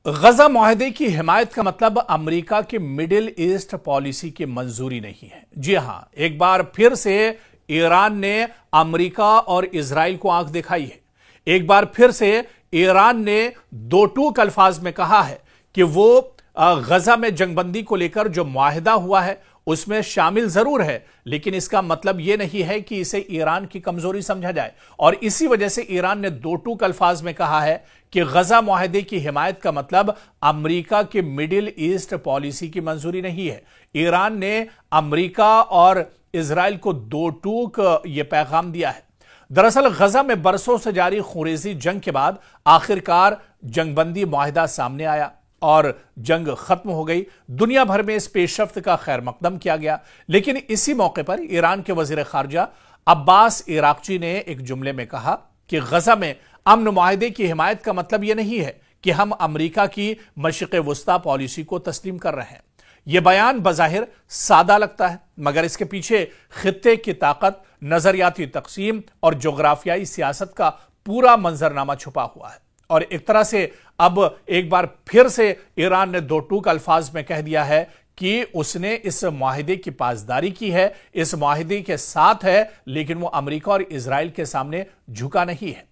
गजा मुआहदे की हिमायत का मतलब अमेरिका की मिडिल ईस्ट पॉलिसी की मंजूरी नहीं है। जी हां, एक बार फिर से ईरान ने अमेरिका और इजराइल को आंख दिखाई है। एक बार फिर से ईरान ने दो टूक अल्फाज में कहा है कि वो गजा में जंगबंदी को लेकर जो मुआहदा हुआ है उसमें शामिल जरूर है, लेकिन इसका मतलब यह नहीं है कि इसे ईरान की कमजोरी समझा जाए। और इसी वजह से ईरान ने दो टूक अल्फाज में कहा है कि गजा मुआहदे की हिमायत का मतलब अमेरिका की मिडिल ईस्ट पॉलिसी की मंजूरी नहीं है। ईरान ने अमेरिका और इजराइल को दो टूक यह पैगाम दिया है। दरअसल गजा में बरसों से जारी खुरेजी जंग के बाद आखिरकार जंगबंदी मुआहदा सामने आया और जंग खत्म हो गई। दुनिया भर में इस पेशरफ्त का खैर मकदम किया गया, लेकिन इसी मौके पर ईरान के वजीर खारजा अब्बास इराक्ची ने एक जुमले में कहा कि गजा में अमन मुआहदे की हिमायत का मतलब यह नहीं है कि हम अमेरिका की मशरिक़ वस्ता पॉलिसी को तस्लीम कर रहे हैं। यह बयान बज़ाहिर सादा लगता है, मगर इसके पीछे खित्ते की ताकत, नजरियाती तकसीम और जोग्राफियाई सियासत का पूरा मंजरनामा छुपा हुआ है। और एक तरह से अब एक बार फिर से ईरान ने दो टूक अल्फाज में कह दिया है कि उसने इस मुआहदे की पासदारी की है, इस मुआहदे के साथ है, लेकिन वो अमेरिका और इजराइल के सामने झुका नहीं है।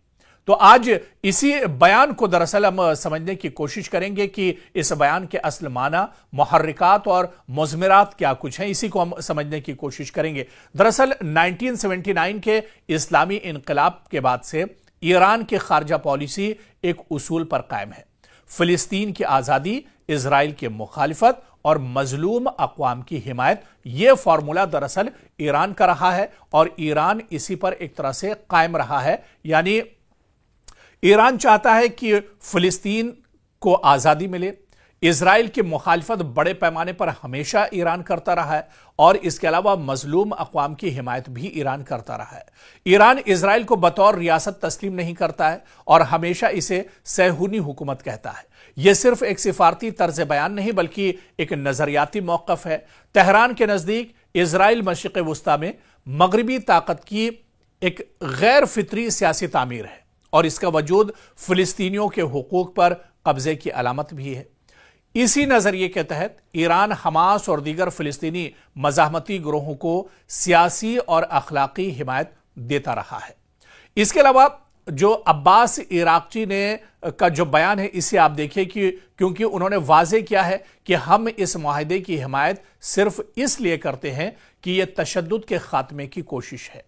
तो आज इसी बयान को दरअसल हम समझने की कोशिश करेंगे कि इस बयान के असल माना, मुहर्रिकात और मुज़मिरात क्या कुछ हैं, इसी को हम समझने की कोशिश करेंगे। दरअसल 1979 के इस्लामी इनकलाब के बाद से ईरान की खारजा पॉलिसी एक उसूल पर कायम है: फिलिस्तीन की आजादी, इजराइल की मुखालिफत और मजलूम अक़वाम की हिमायत। यह फॉर्मूला दरअसल ईरान का रहा है और ईरान इसी पर एक तरह से कायम रहा है। यानी ईरान चाहता है कि फिलिस्तीन को आजादी मिले। इजराइल की मुखालिफत बड़े पैमाने पर हमेशा ईरान करता रहा है और इसके अलावा मजलूम अक़वाम की हिमायत भी ईरान करता रहा है। ईरान इजराइल को बतौर रियासत तस्लीम नहीं करता है और हमेशा इसे सहूनी हुकूमत कहता है। यह सिर्फ एक सिफारती तर्ज बयान नहीं, बल्कि एक नजरियाती मौक़िफ़ है। तेहरान के नज़दीक इजराइल मशरिक़ वस्ता में मगरबी ताकत की एक गैर फितरी सियासी तामीर है और इसका वजूद फिलिस्तीनियों के हुकूक पर कब्जे की अलामत भी है। इसी नजरिए के तहत ईरान हमास और दीगर फिलिस्तीनी मज़ाहमती ग्रोहों को सियासी और अखलाकी हिमायत देता रहा है। इसके अलावा जो अब्बास इराक्ची ने का जो बयान है, इसे आप देखिए कि क्योंकि उन्होंने वाज़े किया है कि हम इस मुआहदे की हिमायत सिर्फ इसलिए करते हैं कि यह तशद्दुद के खात्मे की कोशिश है।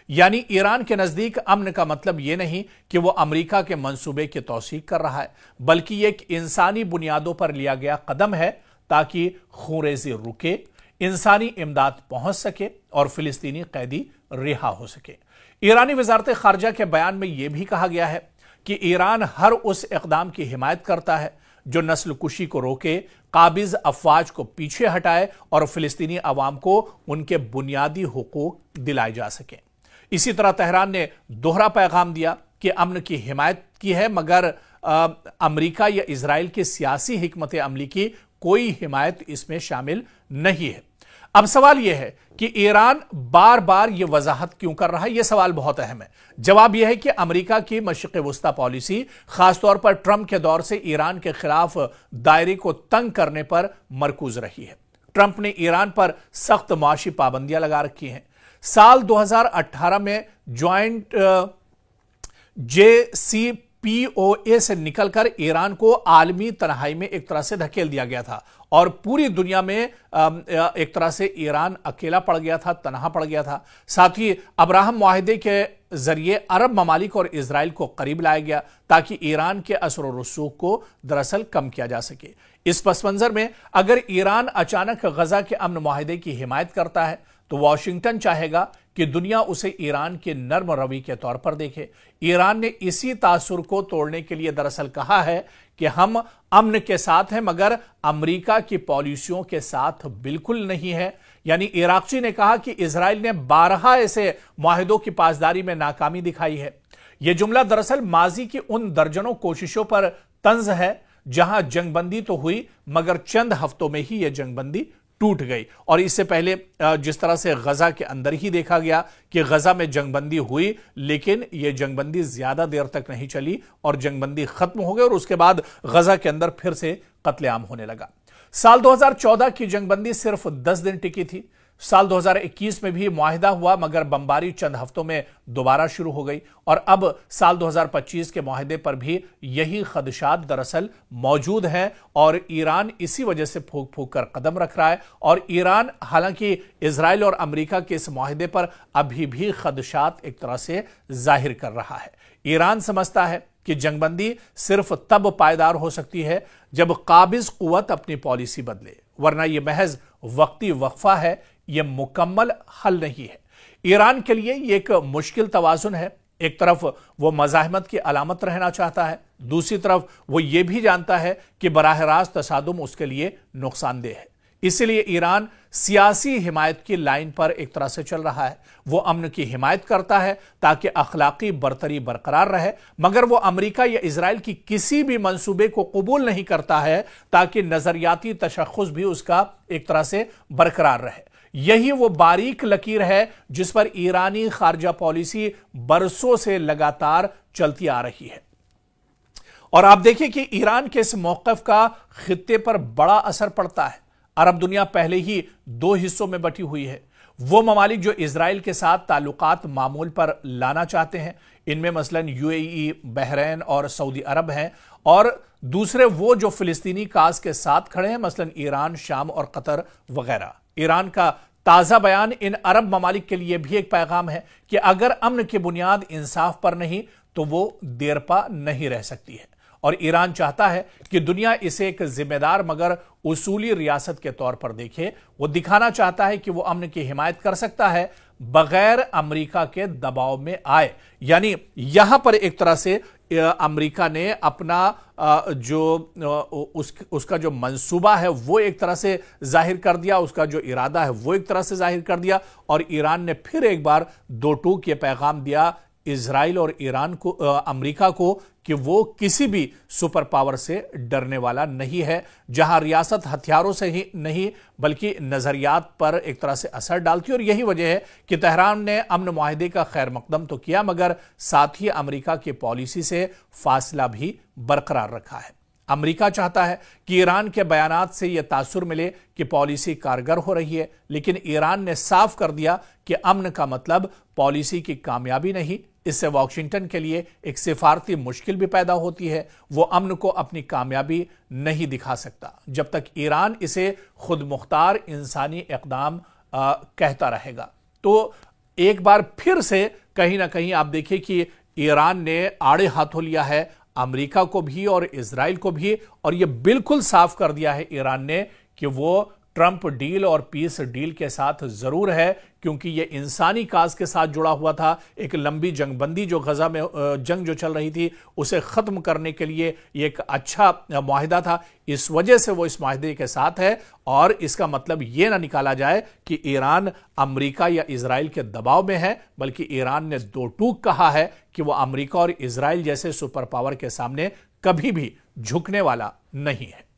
यानी ईरान के नजदीक अमन का मतलब यह नहीं कि वह अमेरिका के मंसूबे की तौसीक कर रहा है, बल्कि यह एक इंसानी बुनियादों पर लिया गया कदम है ताकि खूरेज़ी रुके, इंसानी इमदाद पहुंच सके और फिलिस्तीनी कैदी रिहा हो सके। ईरानी वजारत खारजा के बयान में यह भी कहा गया है कि ईरान हर उस इक़दाम की हिमायत करता है जो नस्ल कुशी को रोके, काबिज अफवाज को पीछे हटाए और फिलिस्तीनी अवाम को उनके बुनियादी हुकूक दिलाए जा सके। इसी तरह तेहरान ने दोहरा पैगाम दिया कि अमन की हिमायत की है, मगर अमेरिका या इजराइल की सियासी हिकमत अमली की कोई हिमायत इसमें शामिल नहीं है। अब सवाल यह है कि ईरान बार बार यह वजाहत क्यों कर रहा है? यह सवाल बहुत अहम है। जवाब यह है कि अमेरिका की मशरिक़ वस्ता पॉलिसी खासतौर पर ट्रंप के दौर से ईरान के खिलाफ दायरे को तंग करने पर मरकूज रही है। ट्रंप ने ईरान पर सख्त माशी पाबंदियां लगा रखी हैं। साल 2018 में ज्वाइंट JCPOA से निकलकर ईरान को आलमी तन्हाई में एक तरह से धकेल दिया गया था और पूरी दुनिया में एक तरह से ईरान अकेला पड़ गया था, तनहा पड़ गया था। साथ ही अब्राहम मुआहदे के जरिए अरब ममालिक और इजराइल को करीब लाया गया ताकि ईरान के असर और रसूख को दरअसल कम किया जा सके। इस पस मंजर में अगर ईरान अचानक गजा के अमन मुआहदे की हिमायत करता है तो वाशिंगटन चाहेगा कि दुनिया उसे ईरान के नर्म रवि के तौर पर देखे। ईरान ने इसी तासुर को तोड़ने के लिए दरअसल कहा है कि हम अमन के साथ हैं, मगर अमेरिका की पॉलिसियों के साथ बिल्कुल नहीं है। यानी इराक्ची ने कहा कि इजराइल ने 12 ऐसे मुआहदों की पासदारी में नाकामी दिखाई है। यह जुमला दरअसल माजी की उन दर्जनों कोशिशों पर तंज है जहां जंगबंदी तो हुई, मगर चंद हफ्तों में ही यह जंगबंदी टूट गई। और इससे पहले जिस तरह से गजा के अंदर ही देखा गया कि गजा में जंगबंदी हुई, लेकिन यह जंगबंदी ज्यादा देर तक नहीं चली और जंगबंदी खत्म हो गई और उसके बाद गजा के अंदर फिर से कत्लेआम होने लगा। साल 2014 की जंगबंदी सिर्फ 10 दिन टिकी थी। साल 2021 में भी मुआहिदा हुआ, मगर बमबारी चंद हफ्तों में दोबारा शुरू हो गई और अब साल 2025 के मुआहिदे पर भी यही खदशात दरअसल मौजूद हैं और ईरान इसी वजह से फूंक फूंक कर कदम रख रहा है। और ईरान हालांकि इजराइल और अमेरिका के इस मुआहिदे पर अभी भी खदशात एक तरह से जाहिर कर रहा है। ईरान समझता है कि जंगबंदी सिर्फ तब पायदार हो सकती है जब काबिज कुव्वत अपनी पॉलिसी बदले, वरना यह महज वक्ती वक्फा है, यह मुकम्मल हल नहीं है। ईरान के लिए यह एक मुश्किल तवाजुन है। एक तरफ वो मज़ाहमत की अलामत रहना चाहता है, दूसरी तरफ वो ये भी जानता है कि बराह रास्त तसादुम उसके लिए नुकसानदेह है। इसीलिए ईरान सियासी हिमायत की लाइन पर एक तरह से चल रहा है। वो अमन की हिमायत करता है ताकि अखलाकी बरतरी बरकरार रहे, मगर वो अमेरिका या इजराइल की किसी भी मंसूबे को कबूल नहीं करता है ताकि नजरियाती तशख़्ख़ुस भी उसका एक तरह से बरकरार रहे। यही वो बारीक लकीर है जिस पर ईरानी खारजा पॉलिसी बरसों से लगातार चलती आ रही है। और आप देखिए कि ईरान के इस मौक़िफ़ का खित्ते पर बड़ा असर पड़ता है। अरब दुनिया पहले ही दो हिस्सों में बटी हुई है। वो ममालिक जो इजराइल के साथ ताल्लुकात मामूल पर लाना चाहते हैं, इनमें मसलन यूएई, बहरैन और सऊदी अरब हैं, और दूसरे वो जो फिलिस्तीनी काज के साथ खड़े हैं, मसलन ईरान, शाम और कतर वगैरह। ईरान का ताज़ा बयान इन अरब ममालिक के लिए भी एक पैगाम है कि अगर अमन की बुनियाद इंसाफ पर नहीं तो वो देरपा नहीं रह सकती है। और ईरान चाहता है कि दुनिया इसे एक जिम्मेदार मगर उसूली रियासत के तौर पर देखे। वो दिखाना चाहता है कि वो अमन की हिमायत कर सकता है बगैर अमेरिका के दबाव में आए। यानी यहां पर एक तरह से अमेरिका ने अपना उसका जो मंसूबा है वो एक तरह से जाहिर कर दिया, उसका जो इरादा है वो एक तरह से जाहिर कर दिया, और ईरान ने फिर एक बार दो टूक ये पैगाम दिया इजराइल और ईरान को, अमेरिका को, कि वो किसी भी सुपर पावर से डरने वाला नहीं है। जहां रियासत हथियारों से ही नहीं बल्कि नजरियात पर एक तरह से असर डालती है। और यही वजह है कि तेहरान ने अमन मुआहिदे का खैर मकदम तो किया, मगर साथ ही अमेरिका की पॉलिसी से फासला भी बरकरार रखा है। अमेरिका चाहता है कि ईरान के बयानात से यह तासुर मिले कि पॉलिसी कारगर हो रही है, लेकिन ईरान ने साफ कर दिया कि अमन का मतलब पॉलिसी की कामयाबी नहीं। इससे वाशिंगटन के लिए एक सिफारती मुश्किल भी पैदा होती है। वो अमन को अपनी कामयाबी नहीं दिखा सकता जब तक ईरान इसे खुद मुख्तार इंसानी इक़दाम कहता रहेगा। तो एक बार फिर से कहीं ना कहीं आप देखिए कि ईरान ने आड़े हाथों लिया है अमेरिका को भी और इजराइल को भी, और यह बिल्कुल साफ कर दिया है ईरान ने कि वो ट्रंप डील और पीस डील के साथ जरूर है, क्योंकि यह इंसानी काज के साथ जुड़ा हुआ था। एक लंबी जंगबंदी जो गजा में जंग जो चल रही थी उसे खत्म करने के लिए यह एक अच्छा मुआहिदा था। इस वजह से वो इस मुआहिदे के साथ है, और इसका मतलब यह ना निकाला जाए कि ईरान अमेरिका या इजराइल के दबाव में है, बल्कि ईरान ने दो टूक कहा है कि वह अमेरिका और इजराइल जैसे सुपर पावर के सामने कभी भी झुकने वाला नहीं है।